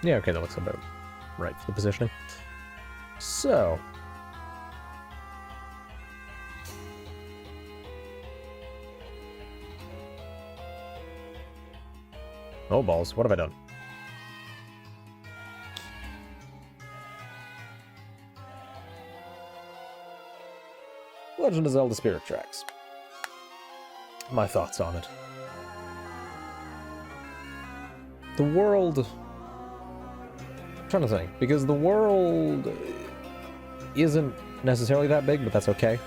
Yeah, okay, that looks about right for the positioning. So... oh, balls. What have I done? Legend of Zelda Spirit Tracks. My thoughts on it. The world... I'm trying to think, because the world isn't necessarily that big, but that's okay.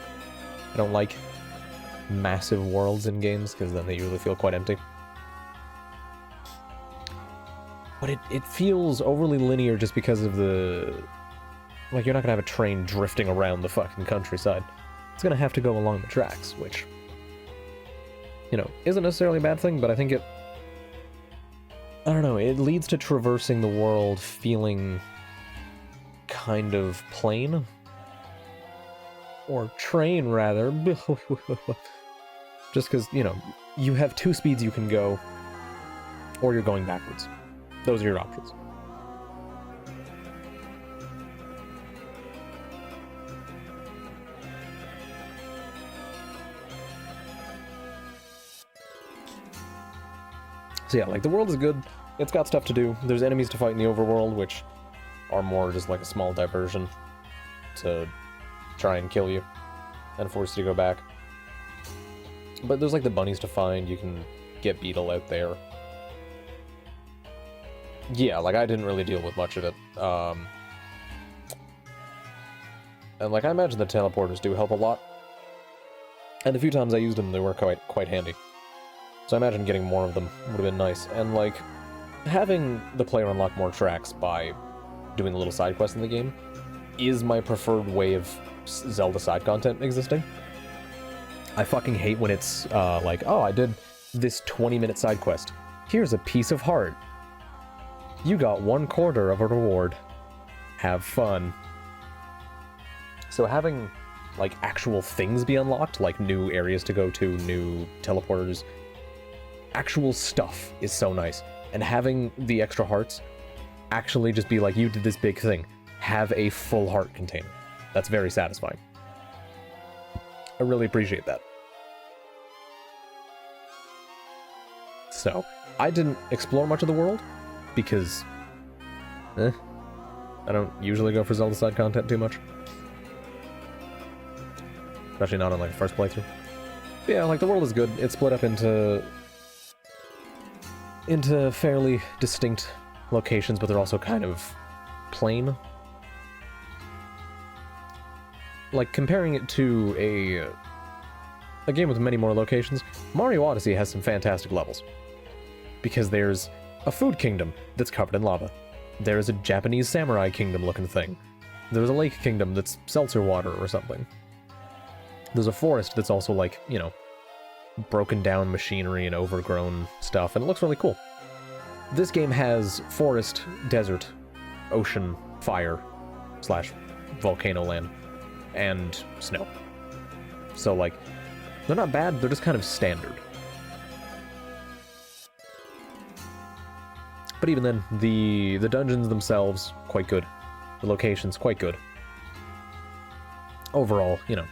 I don't like massive worlds in games, because then they usually feel quite empty. But it feels overly linear just because of the... like, you're not gonna have a train drifting around the fucking countryside. It's gonna have to go along the tracks, which, you know, isn't necessarily a bad thing, but I think it... I don't know, it leads to traversing the world feeling kind of plain. Or train, rather. Just because, you know, you have two speeds you can go, or you're going backwards. Those are your options. So yeah, like, the world is good. It's got stuff to do. There's enemies to fight in the overworld, which are more just like a small diversion to try and kill you and force you to go back. But there's like the bunnies to find. You can get Beetle out there. Yeah, like, I didn't really deal with much of it. And like, I imagine the teleporters do help a lot. And the few times I used them, they were quite handy. So I imagine getting more of them would have been nice. And like, having the player unlock more tracks by doing a little side quest in the game is my preferred way of Zelda side content existing. I fucking hate when it's like, oh, I did this 20-minute side quest. Here's a piece of heart. You got 1/4 of a reward. Have fun. So having, like, actual things be unlocked, like new areas to go to, new teleporters, actual stuff is so nice. And having the extra hearts actually just be like, you did this big thing. Have a full heart container. That's very satisfying. I really appreciate that. So, I didn't explore much of the world, because, I don't usually go for Zelda side content too much. Especially not on, like, first playthrough. But yeah, like, the world is good. It's split up into fairly distinct locations, but they're also kind of plain. Like, comparing it to a game with many more locations, Mario Odyssey has some fantastic levels. Because there's a food kingdom that's covered in lava. There's a Japanese samurai kingdom looking thing. There's a lake kingdom that's seltzer water or something. There's a forest that's also, like, you know, broken down machinery and overgrown stuff, and it looks really cool. This game has forest, desert, ocean, fire, / volcano land, and snow. So, like, they're not bad, they're just kind of standard. But even then, the dungeons themselves, quite good. The locations, quite good. Overall, you know,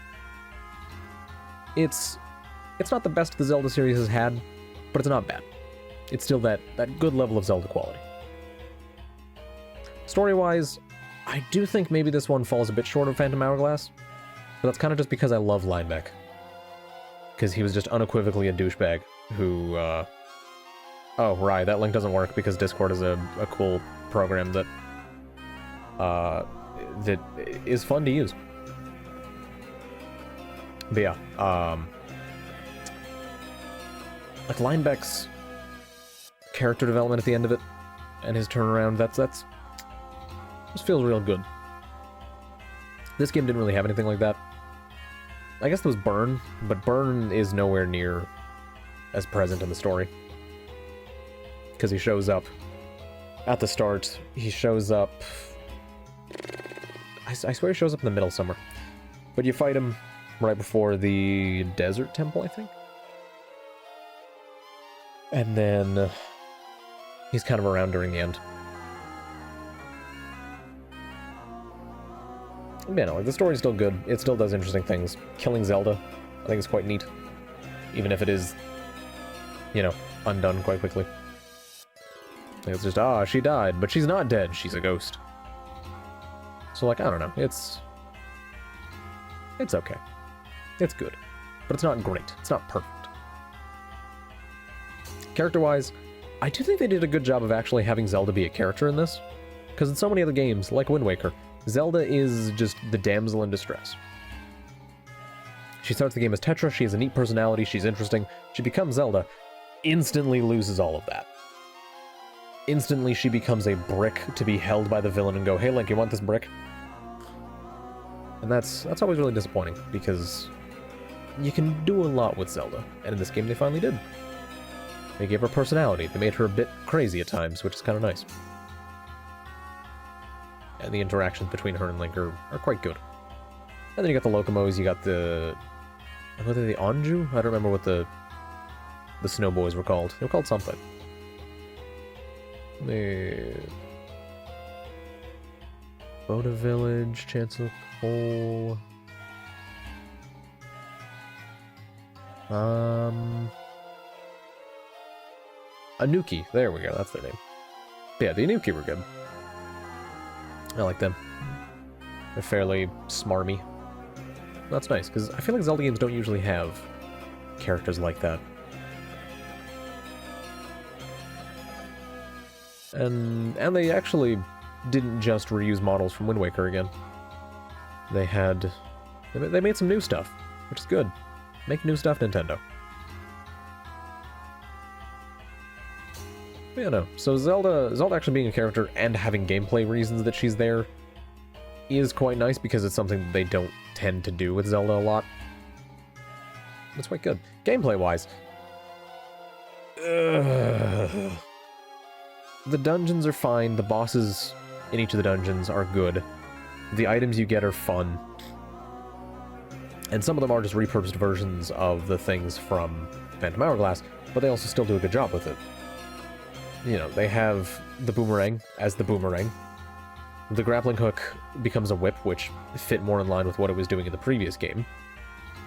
it's not the best the Zelda series has had, but it's not bad. It's still that good level of Zelda quality. Story-wise, I do think maybe this one falls a bit short of Phantom Hourglass, but that's kind of just because I love Linebeck. Because he was just unequivocally a douchebag who, oh, right, that link doesn't work because Discord is a cool program that is fun to use. But yeah, like, Linebeck's character development at the end of it, and his turnaround, that's just feels real good. This game didn't really have anything like that. I guess there was Burn, but Burn is nowhere near as present in the story. Because he shows up at the start, he shows up... I swear he shows up in the middle somewhere. But you fight him right before the Desert Temple, I think? And then he's kind of around during the end. Yeah, no, like, the story's still good. It still does interesting things. Killing Zelda, I think, is quite neat. Even if it is, you know, undone quite quickly. It's just, she died, but she's not dead. She's a ghost. So, like, I don't know. It's okay. It's good. But it's not great. It's not perfect. Character-wise, I do think they did a good job of actually having Zelda be a character in this. Because in so many other games, like Wind Waker, Zelda is just the damsel in distress. She starts the game as Tetra, she has a neat personality, she's interesting, she becomes Zelda, instantly loses all of that. Instantly she becomes a brick to be held by the villain and go, hey Link, you want this brick? And that's always really disappointing, because you can do a lot with Zelda, and in this game they finally did. They gave her personality, they made her a bit crazy at times, which is kind of nice. And the interactions between her and Link are quite good. And then you got the Locomos, you got the... Were they the Anju? I don't remember what the Snow Boys were called. They were called something. The... Boda Village, Chancellor Cole... Anuki, there we go, that's their name. Yeah, the Anuki were good. I like them. They're fairly smarmy. That's nice, because I feel like Zelda games don't usually have characters like that. And they actually didn't just reuse models from Wind Waker again. They made some new stuff, which is good. Make new stuff, Nintendo. But yeah, no. So Zelda actually being a character and having gameplay reasons that she's there is quite nice, because it's something that they don't tend to do with Zelda a lot. That's quite good. Gameplay-wise, the dungeons are fine, the bosses in each of the dungeons are good, the items you get are fun, and some of them are just repurposed versions of the things from Phantom Hourglass, but they also still do a good job with it. You know, they have the boomerang as the boomerang. The grappling hook becomes a whip, which fit more in line with what it was doing in the previous game.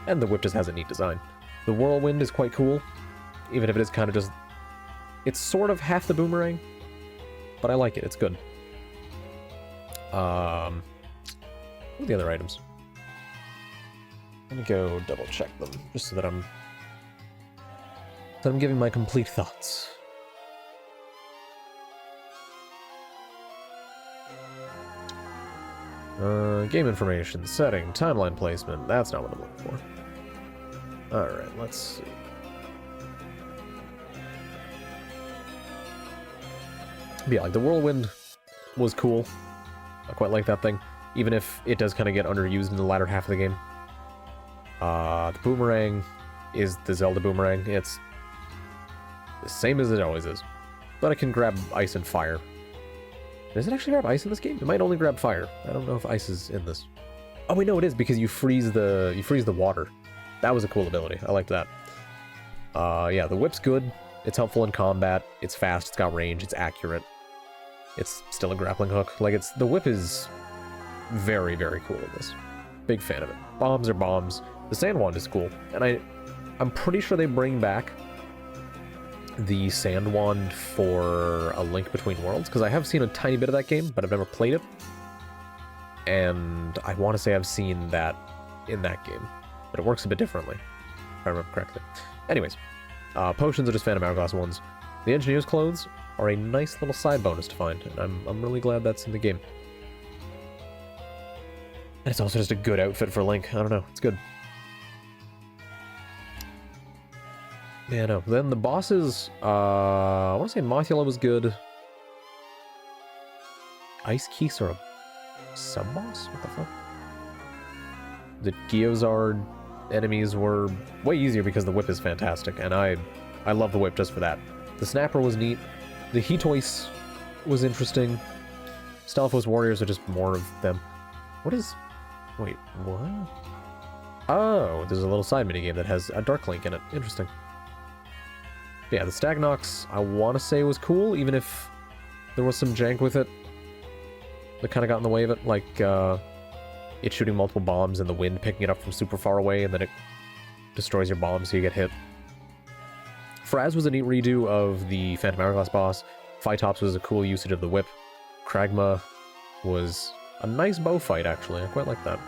And the whip just has a neat design. The whirlwind is quite cool, even if it is kind of just... It's sort of half the boomerang, but I like it, it's good. What are the other items? Let me go double check them, just so that I'm giving my complete thoughts. Game information, setting, timeline placement. That's not what I'm looking for. Alright, let's see. But yeah, like, the whirlwind was cool. I quite like that thing, even if it does kind of get underused in the latter half of the game. The boomerang is the Zelda boomerang. It's the same as it always is. But it can grab ice and fire. Does it actually grab ice in this game? It might only grab fire. I don't know if ice is in this. Oh wait, no, it is, because you freeze the water. That was a cool ability. I liked that. Yeah, the whip's good. It's helpful in combat. It's fast. It's got range. It's accurate. It's still a grappling hook. Like, the whip is very, very cool in this. Big fan of it. Bombs are bombs. The sand wand is cool, and I'm pretty sure they bring back the sand wand for A Link Between Worlds, because I have seen a tiny bit of that game, but I've never played it. And I want to say I've seen that in that game, but it works a bit differently, if I remember correctly. Anyways, potions are just Phantom Hourglass ones. The Engineer's Clothes are a nice little side bonus to find, and I'm really glad that's in the game. And it's also just a good outfit for Link. I don't know, it's good. Yeah, no. Then the bosses, I want to say Mothula was good. Ice Keese are a sub-boss? What the fuck? The Gyozard enemies were way easier because the whip is fantastic, and I love the whip just for that. The Snapper was neat. The Hitoise was interesting. Stalfos Warriors are just more of them. What is... Wait, what? Oh, there's a little side minigame that has a Dark Link in it. Interesting. Yeah, the Stagnox, I want to say was cool, even if there was some jank with it that kind of got in the way of it. Like, It's shooting multiple bombs and the wind picking it up from super far away, and then it destroys your bomb so you get hit. Fraz was a neat redo of the Phantom Hourglass boss. Phytops was a cool usage of the whip. Kragma was a nice bow fight, actually. I quite like that.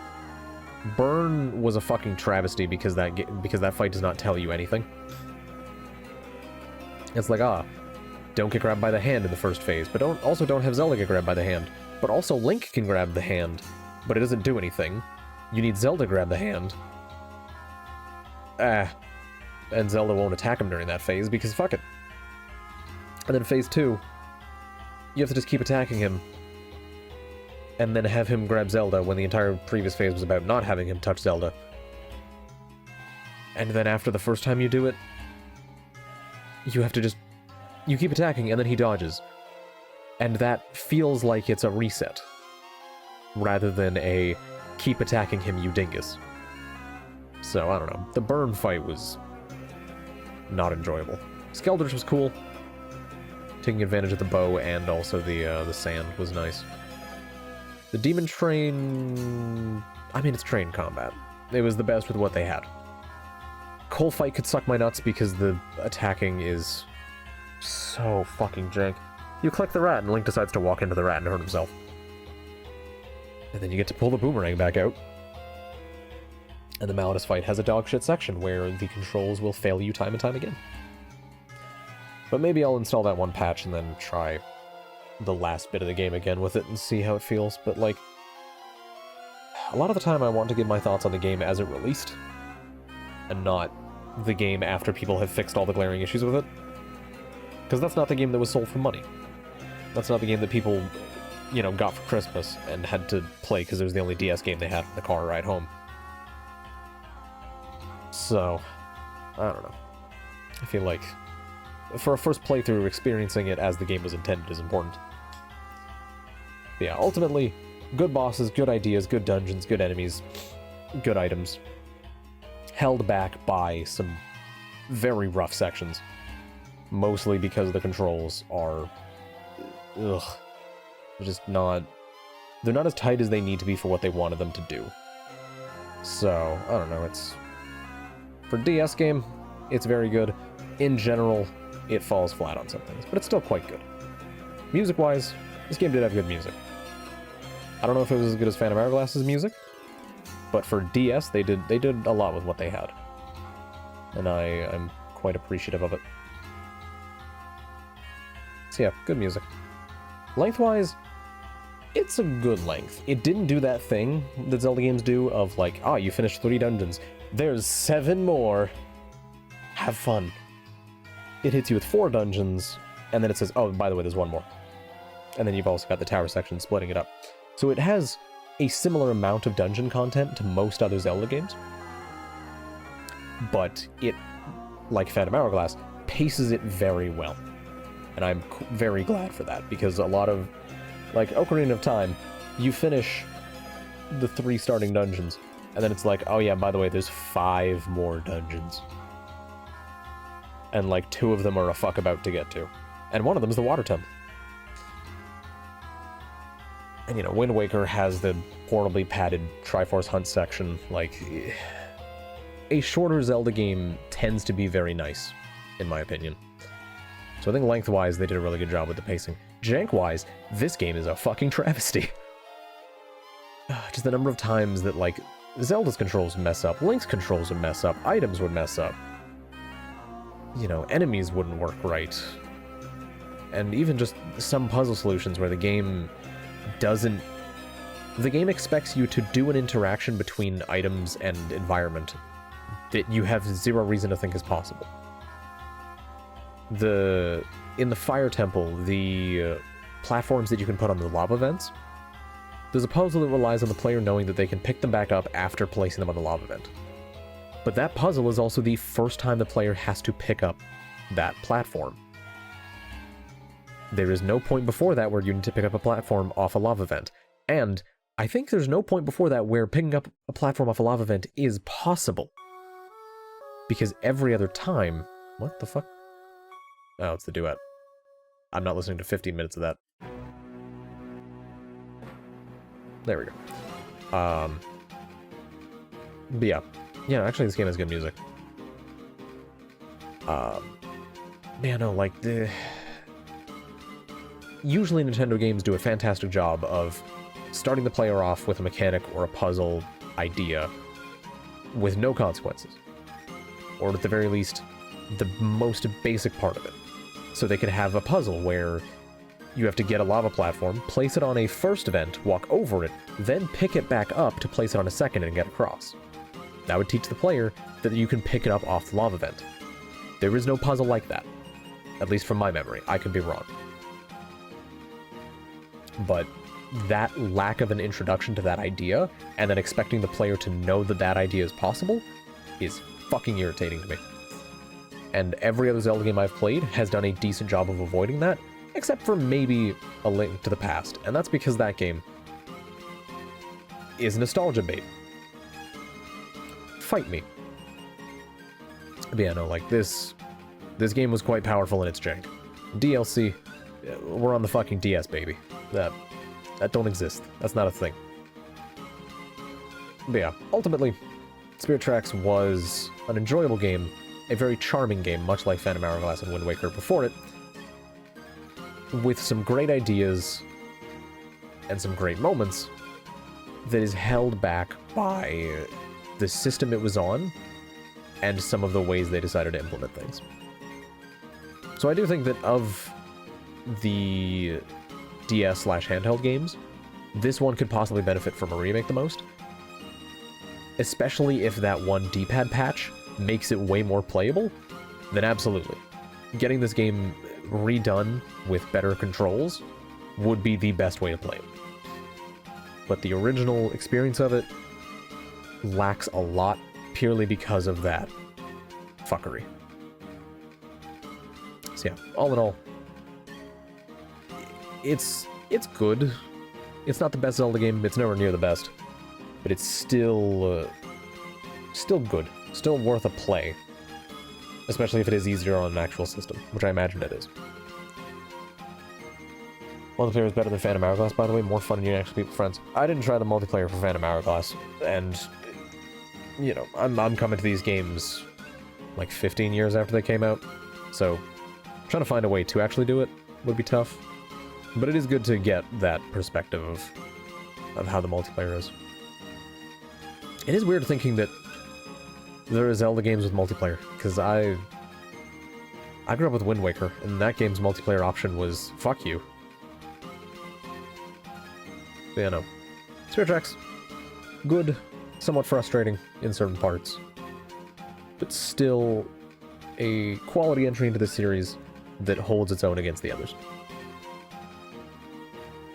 Burn was a fucking travesty because that fight does not tell you anything. It's like, don't get grabbed by the hand in the first phase, but also don't have Zelda get grabbed by the hand. But also Link can grab the hand, but it doesn't do anything. You need Zelda to grab the hand. And Zelda won't attack him during that phase because fuck it. And then phase 2, you have to just keep attacking him, and then have him grab Zelda when the entire previous phase was about not having him touch Zelda. And then after the first time you do it, you have to just... You keep attacking, and then he dodges. And that feels like it's a reset, rather than a keep attacking him, you dingus. So, I don't know. The burn fight was not enjoyable. Skeldritch was cool. Taking advantage of the bow and also the sand was nice. The Demon Train... I mean, it's train combat. It was the best with what they had. Coal Fight could suck my nuts because the attacking is so fucking jank. You click the rat and Link decides to walk into the rat and hurt himself. And then you get to pull the boomerang back out. And the Malladus fight has a dogshit section where the controls will fail you time and time again. But maybe I'll install that one patch and then try the last bit of the game again with it and see how it feels. But, like, a lot of the time I want to give my thoughts on the game as it released, and not the game after people have fixed all the glaring issues with it. Because that's not the game that was sold for money. That's not the game that people, you know, got for Christmas and had to play because it was the only DS game they had in the car ride home. So, I don't know. I feel like, for a first playthrough, experiencing it as the game was intended is important. But yeah, ultimately, good bosses, good ideas, good dungeons, good enemies, good items. Held back by some very rough sections. Mostly because the controls are... Ugh. They're just not... They're not as tight as they need to be for what they wanted them to do. So, I don't know, it's... For DS game, it's very good. In general, it falls flat on some things, but it's still quite good. Music-wise, this game did have good music. I don't know if it was as good as Phantom Hourglass's music, but for DS, they did a lot with what they had. And I'm quite appreciative of it. So yeah, good music. Lengthwise, it's a good length. It didn't do that thing that Zelda games do of like, you finished 3 dungeons. There's 7 more. Have fun. It hits you with 4 dungeons, and then it says, oh, by the way, there's 1 more. And then you've also got the tower section splitting it up. So it has a similar amount of dungeon content to most other Zelda games. But it, like Phantom Hourglass, paces it very well. And I'm very glad for that, because a lot of, like, Ocarina of Time, you finish the 3 starting dungeons, and then it's like, oh yeah, by the way, there's 5 more dungeons. And, like, 2 of them are a fuck about to get to. And one of them is the Water Temple. And, you know, Wind Waker has the horribly padded Triforce Hunt section. Like, a shorter Zelda game tends to be very nice, in my opinion. So I think lengthwise, they did a really good job with the pacing. Jank-wise, this game is a fucking travesty. Just the number of times that, like, Zelda's controls would mess up, Link's controls would mess up, items would mess up. You know, enemies wouldn't work right. And even just some puzzle solutions where the game doesn't... The game expects you to do an interaction between items and environment that you have zero reason to think is possible. In the Fire Temple, the platforms that you can put on the lava vents, there's a puzzle that relies on the player knowing that they can pick them back up after placing them on the lava vent. But that puzzle is also the first time the player has to pick up that platform. There is no point before that where you need to pick up a platform off a lava vent. And I think there's no point before that where picking up a platform off a lava vent is possible. Because every other time... What the fuck? Oh, it's the duet. I'm not listening to 15 minutes of that. There we go. But yeah. Yeah, actually this game has good music. Man, no, like, usually Nintendo games do a fantastic job of starting the player off with a mechanic or a puzzle idea with no consequences. Or at the very least, the most basic part of it. So they could have a puzzle where you have to get a lava platform, place it on a first event, walk over it, then pick it back up to place it on a second and get across. That would teach the player that you can pick it up off the lava vent. There is no puzzle like that. At least from my memory. I could be wrong. But that lack of an introduction to that idea, and then expecting the player to know that that idea is possible, is fucking irritating to me. And every other Zelda game I've played has done a decent job of avoiding that, except for maybe A Link to the Past, and that's because that game is nostalgia bait. Fight me. But yeah, no, like, this game was quite powerful in its jank. DLC, we're on the fucking DS, baby. That don't exist. That's not a thing. But yeah, ultimately, Spirit Tracks was an enjoyable game, a very charming game, much like Phantom Hourglass and Wind Waker before it, with some great ideas and some great moments that is held back by the system it was on and some of the ways they decided to implement things. So I do think that of the DS/handheld games, this one could possibly benefit from a remake the most. Especially if that one D-pad patch makes it way more playable, then absolutely. Getting this game redone with better controls would be the best way to play it. But the original experience of it lacks a lot purely because of that fuckery. So yeah, all in all, it's good. It's not the best Zelda game, it's nowhere near the best, but it's still good, still worth a play, especially if it is easier on an actual system, which I imagine it is. Multiplayer is better than Phantom Hourglass, by the way, more fun and you can actually be with friends. I didn't try the multiplayer for Phantom Hourglass, and, you know, I'm coming to these games like 15 years after they came out, so trying to find a way to actually do it would be tough. But it is good to get that perspective of how the multiplayer is. It is weird thinking that there are Zelda games with multiplayer, because I grew up with Wind Waker, and that game's multiplayer option was fuck you. But yeah, no. Spirit Tracks, good, somewhat frustrating in certain parts, but still a quality entry into the series that holds its own against the others.